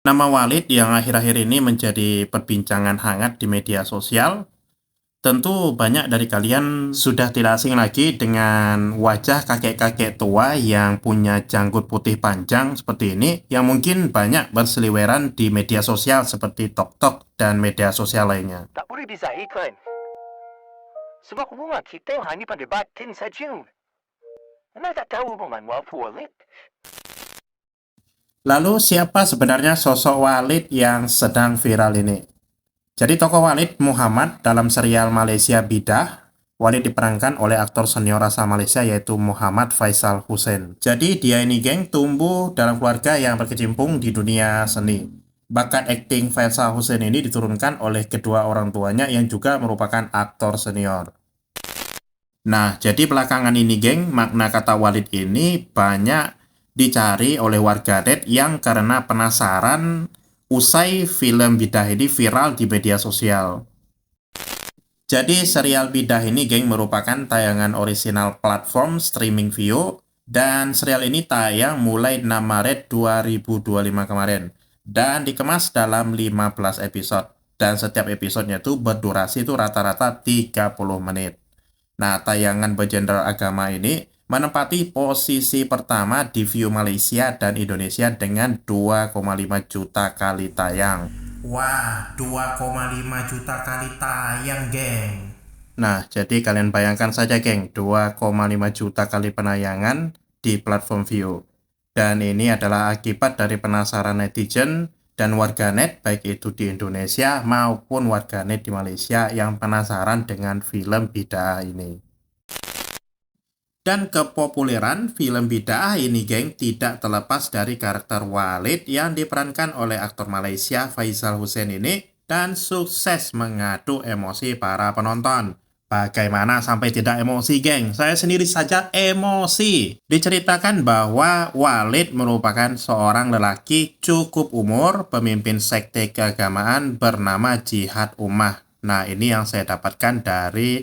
Nama Walid yang akhir-akhir ini menjadi perbincangan hangat di media sosial, tentu banyak dari kalian sudah tidak asing lagi dengan wajah kakek-kakek tua yang punya janggut putih panjang seperti ini, yang mungkin banyak berseliweran di media sosial seperti TikTok dan media sosial lainnya. Tak boleh dizahirkan. Sebab hubungan kita hanya pada batin saja. Anda tak tahu hubungan Walid. Lalu siapa sebenarnya sosok Walid yang sedang viral ini? Jadi tokoh Walid Muhammad dalam serial Malaysia Bidah, Walid diperankan oleh aktor senior asal Malaysia yaitu Muhammad Faisal Hussein. Jadi dia ini geng tumbuh dalam keluarga yang berkecimpung di dunia seni. Bakat akting Faisal Hussein ini diturunkan oleh kedua orang tuanya yang juga merupakan aktor senior. Nah, jadi belakangan ini geng, makna kata Walid ini banyak dicari oleh warganet yang karena penasaran usai film Bidah ini viral di media sosial. Jadi serial Bidah ini geng merupakan tayangan orisinal platform streaming video dan serial ini tayang mulai 6 Maret 2025 kemarin dan dikemas dalam 15 episode dan setiap episodenya tuh berdurasi itu rata-rata 30 menit. Nah, tayangan bergenre agama ini menempati posisi pertama di view Malaysia dan Indonesia dengan 2,5 juta kali tayang. Wah, 2,5 juta kali tayang, geng. Nah, jadi kalian bayangkan saja, geng, 2,5 juta kali penayangan di platform view. Dan ini adalah akibat dari penasaran netizen dan warganet baik itu di Indonesia maupun warganet di Malaysia yang penasaran dengan film Bidah ini. Dan kepopuleran film Bidah ini geng tidak terlepas dari karakter Walid yang diperankan oleh aktor Malaysia Faisal Hussein ini dan sukses mengadu emosi para penonton. Bagaimana sampai tidak emosi, geng? Saya sendiri saja emosi. Diceritakan bahwa Walid merupakan seorang lelaki cukup umur, pemimpin sekte keagamaan bernama Jihad Ummah. Nah, ini yang saya dapatkan dari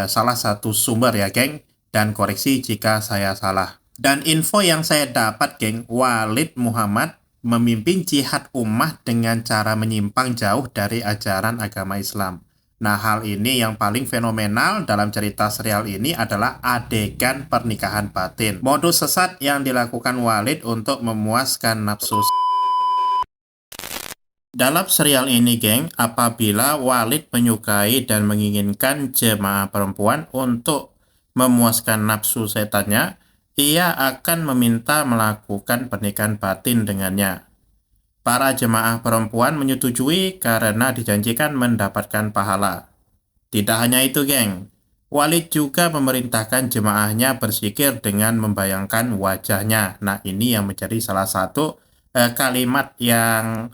salah satu sumber ya, geng. Dan koreksi jika saya salah. Dan info yang saya dapat, geng, Walid Muhammad memimpin Jihad Ummah dengan cara menyimpang jauh dari ajaran agama Islam. Nah, hal ini yang paling fenomenal dalam cerita serial ini adalah adegan pernikahan batin. Modus sesat yang dilakukan Walid untuk memuaskan nafsu. Dalam serial ini, geng, apabila Walid menyukai dan menginginkan jemaah perempuan untuk memuaskan nafsu setannya, ia akan meminta melakukan pernikahan batin dengannya. Para jemaah perempuan menyetujui karena dijanjikan mendapatkan pahala. Tidak hanya itu, geng. Walid juga memerintahkan jemaahnya berzikir dengan membayangkan wajahnya. Nah, ini yang menjadi salah satu kalimat yang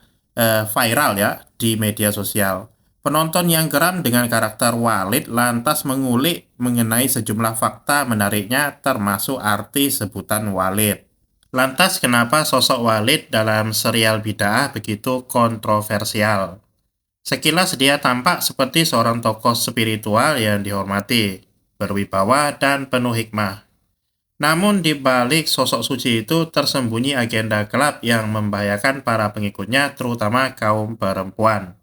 viral ya di media sosial. Penonton yang geram dengan karakter Walid lantas mengulik mengenai sejumlah fakta menariknya termasuk arti sebutan Walid. Lantas kenapa sosok Walid dalam serial Bidah begitu kontroversial? Sekilas dia tampak seperti seorang tokoh spiritual yang dihormati, berwibawa dan penuh hikmah. Namun di balik sosok suci itu tersembunyi agenda gelap yang membahayakan para pengikutnya terutama kaum perempuan.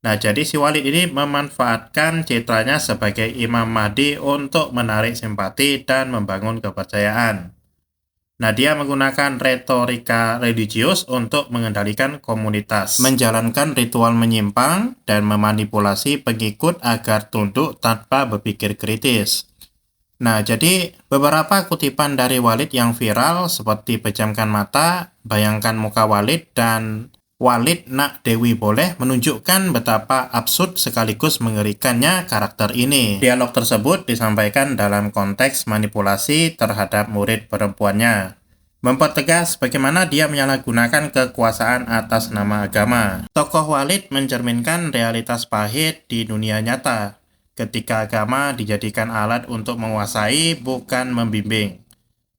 Nah, jadi si Walid ini memanfaatkan citranya sebagai Imam Mahdi untuk menarik simpati dan membangun kepercayaan. Nah, dia menggunakan retorika religius untuk mengendalikan komunitas, menjalankan ritual menyimpang, dan memanipulasi pengikut agar tunduk tanpa berpikir kritis. Nah, jadi beberapa kutipan dari Walid yang viral seperti pejamkan mata, bayangkan muka Walid, dan Walid nak Dewi boleh menunjukkan betapa absurd sekaligus mengerikannya karakter ini. Dialog tersebut disampaikan dalam konteks manipulasi terhadap murid perempuannya, mempertegas bagaimana dia menyalahgunakan kekuasaan atas nama agama. Tokoh Walid mencerminkan realitas pahit di dunia nyata, ketika agama dijadikan alat untuk menguasai, bukan membimbing.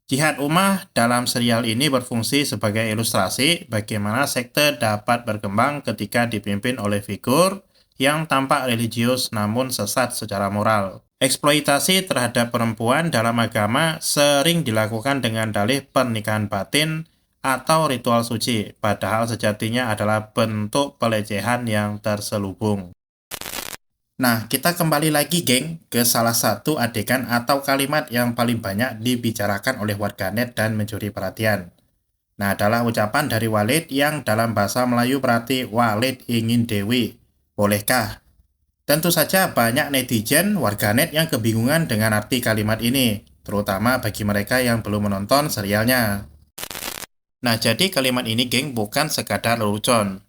Jihad Ummah dalam serial ini berfungsi sebagai ilustrasi bagaimana sekte dapat berkembang ketika dipimpin oleh figur yang tampak religius namun sesat secara moral. Eksploitasi terhadap perempuan dalam agama sering dilakukan dengan dalih pernikahan batin atau ritual suci, padahal sejatinya adalah bentuk pelecehan yang terselubung. Nah, kita kembali lagi, geng, ke salah satu adegan atau kalimat yang paling banyak dibicarakan oleh warganet dan mencuri perhatian. Nah, adalah ucapan dari Walid yang dalam bahasa Melayu berarti Walid ingin Dewi. Bolehkah? Tentu saja banyak netizen warganet yang kebingungan dengan arti kalimat ini, terutama bagi mereka yang belum menonton serialnya. Nah, jadi kalimat ini, geng, bukan sekadar lelucon.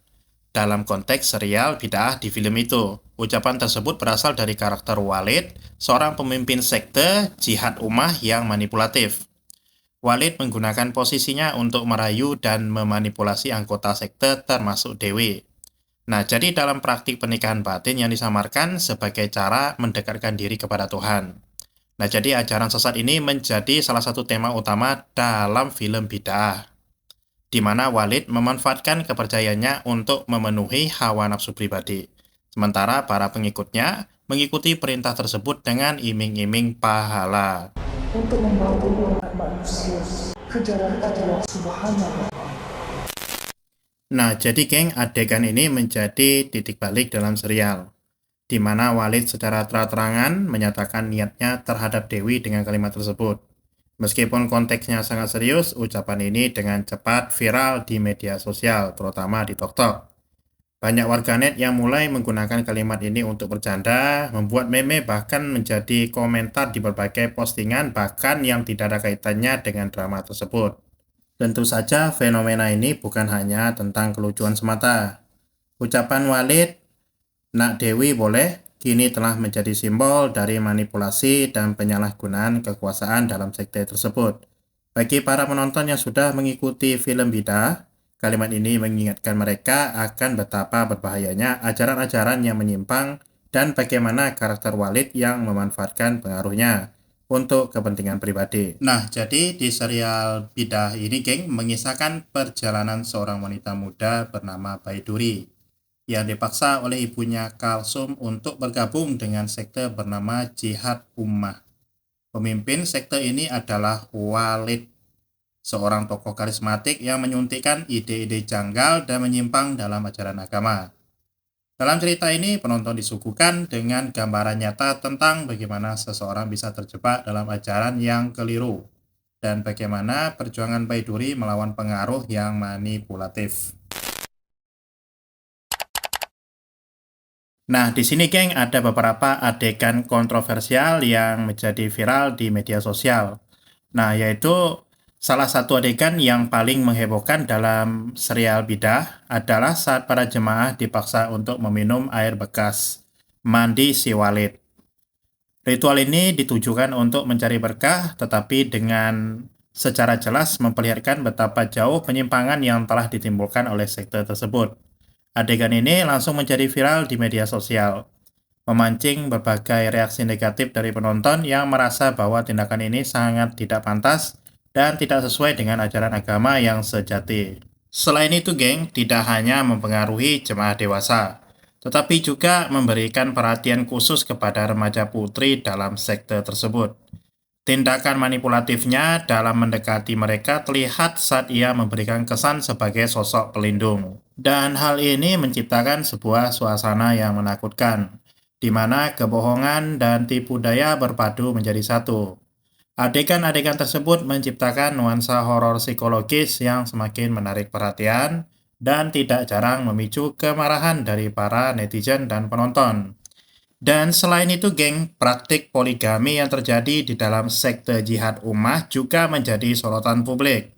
Dalam konteks serial bid'ah di film itu, ucapan tersebut berasal dari karakter Walid, seorang pemimpin sekte jihad ummah yang manipulatif. Walid menggunakan posisinya untuk merayu dan memanipulasi anggota sekte termasuk Dewi. Nah, jadi dalam praktik pernikahan batin yang disamarkan sebagai cara mendekatkan diri kepada Tuhan. Nah, jadi ajaran sesat ini menjadi salah satu tema utama dalam film bid'ah, di mana Walid memanfaatkan kepercayaannya untuk memenuhi hawa nafsu pribadi. Sementara para pengikutnya mengikuti perintah tersebut dengan iming-iming pahala. Untuk membawa umat manusia ke jalan Allah Subhanahu. Nah, jadi geng, adegan ini menjadi titik balik dalam serial, di mana Walid secara terang-terangan menyatakan niatnya terhadap Dewi dengan kalimat tersebut. Meskipun konteksnya sangat serius, ucapan ini dengan cepat viral di media sosial, terutama di TikTok. Banyak warganet yang mulai menggunakan kalimat ini untuk bercanda, membuat meme, bahkan menjadi komentar di berbagai postingan, bahkan yang tidak ada kaitannya dengan drama tersebut. Tentu saja fenomena ini bukan hanya tentang kelucuan semata. Ucapan Walid, "Nak Dewi boleh," kini telah menjadi simbol dari manipulasi dan penyalahgunaan kekuasaan dalam sekte tersebut. Bagi para penonton yang sudah mengikuti film bid'ah, kalimat ini mengingatkan mereka akan betapa berbahayanya ajaran-ajaran yang menyimpang dan bagaimana karakter Walid yang memanfaatkan pengaruhnya untuk kepentingan pribadi. Nah, jadi di serial bid'ah ini, geng, mengisahkan perjalanan seorang wanita muda bernama Baiduri yang dipaksa oleh ibunya Kalsum untuk bergabung dengan sekte bernama Jihad Ummah. Pemimpin sekte ini adalah Walid, seorang tokoh karismatik yang menyuntikkan ide-ide janggal dan menyimpang dalam ajaran agama. Dalam cerita ini, penonton disuguhkan dengan gambaran nyata tentang bagaimana seseorang bisa terjebak dalam ajaran yang keliru dan bagaimana perjuangan Baiduri melawan pengaruh yang manipulatif. Nah, di sini, geng, ada beberapa adegan kontroversial yang menjadi viral di media sosial. Nah, yaitu salah satu adegan yang paling menghebohkan dalam serial bid'ah adalah saat para jemaah dipaksa untuk meminum air bekas mandi si Walid. Ritual ini ditujukan untuk mencari berkah, tetapi dengan secara jelas memperlihatkan betapa jauh penyimpangan yang telah ditimbulkan oleh sekte tersebut. Adegan ini langsung menjadi viral di media sosial, memancing berbagai reaksi negatif dari penonton yang merasa bahwa tindakan ini sangat tidak pantas dan tidak sesuai dengan ajaran agama yang sejati. Selain itu, geng, tidak hanya mempengaruhi jemaah dewasa, tetapi juga memberikan perhatian khusus kepada remaja putri dalam sekte tersebut. Tindakan manipulatifnya dalam mendekati mereka terlihat saat ia memberikan kesan sebagai sosok pelindung. Dan hal ini menciptakan sebuah suasana yang menakutkan, di mana kebohongan dan tipu daya berpadu menjadi satu. Adegan-adegan tersebut menciptakan nuansa horor psikologis yang semakin menarik perhatian dan tidak jarang memicu kemarahan dari para netizen dan penonton. Dan selain itu, geng, praktik poligami yang terjadi di dalam sekte Jihad Ummah juga menjadi sorotan publik.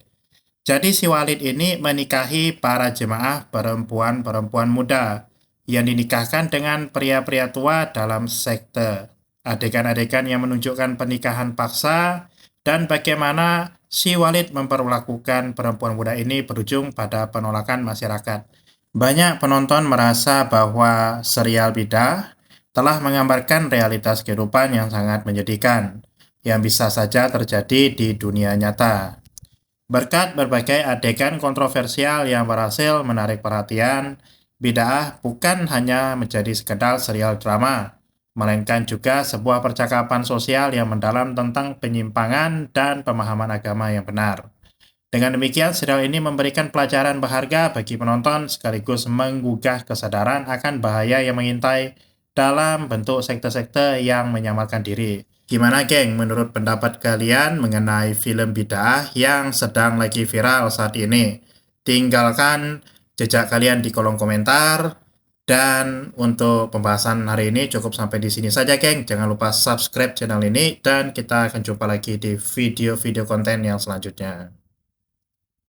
Jadi si Walid ini menikahi para jemaah perempuan-perempuan muda yang dinikahkan dengan pria-pria tua dalam sekte. Adegan-adegan yang menunjukkan pernikahan paksa dan bagaimana si Walid memperlakukan perempuan muda ini berujung pada penolakan masyarakat. Banyak penonton merasa bahwa serial bid'ah telah menggambarkan realitas kehidupan yang sangat menyedihkan, yang bisa saja terjadi di dunia nyata. Berkat berbagai adegan kontroversial yang berhasil menarik perhatian, bid'ah bukan hanya menjadi sekedar serial drama, melainkan juga sebuah percakapan sosial yang mendalam tentang penyimpangan dan pemahaman agama yang benar. Dengan demikian, serial ini memberikan pelajaran berharga bagi penonton sekaligus menggugah kesadaran akan bahaya yang mengintai dalam bentuk sekte-sekte yang menyamarkan diri. Gimana geng, menurut pendapat kalian mengenai film bid'ah yang sedang lagi viral saat ini? Tinggalkan jejak kalian di kolom komentar. Dan untuk pembahasan hari ini cukup sampai di sini saja geng. Jangan lupa subscribe channel ini dan kita akan jumpa lagi di video-video konten yang selanjutnya.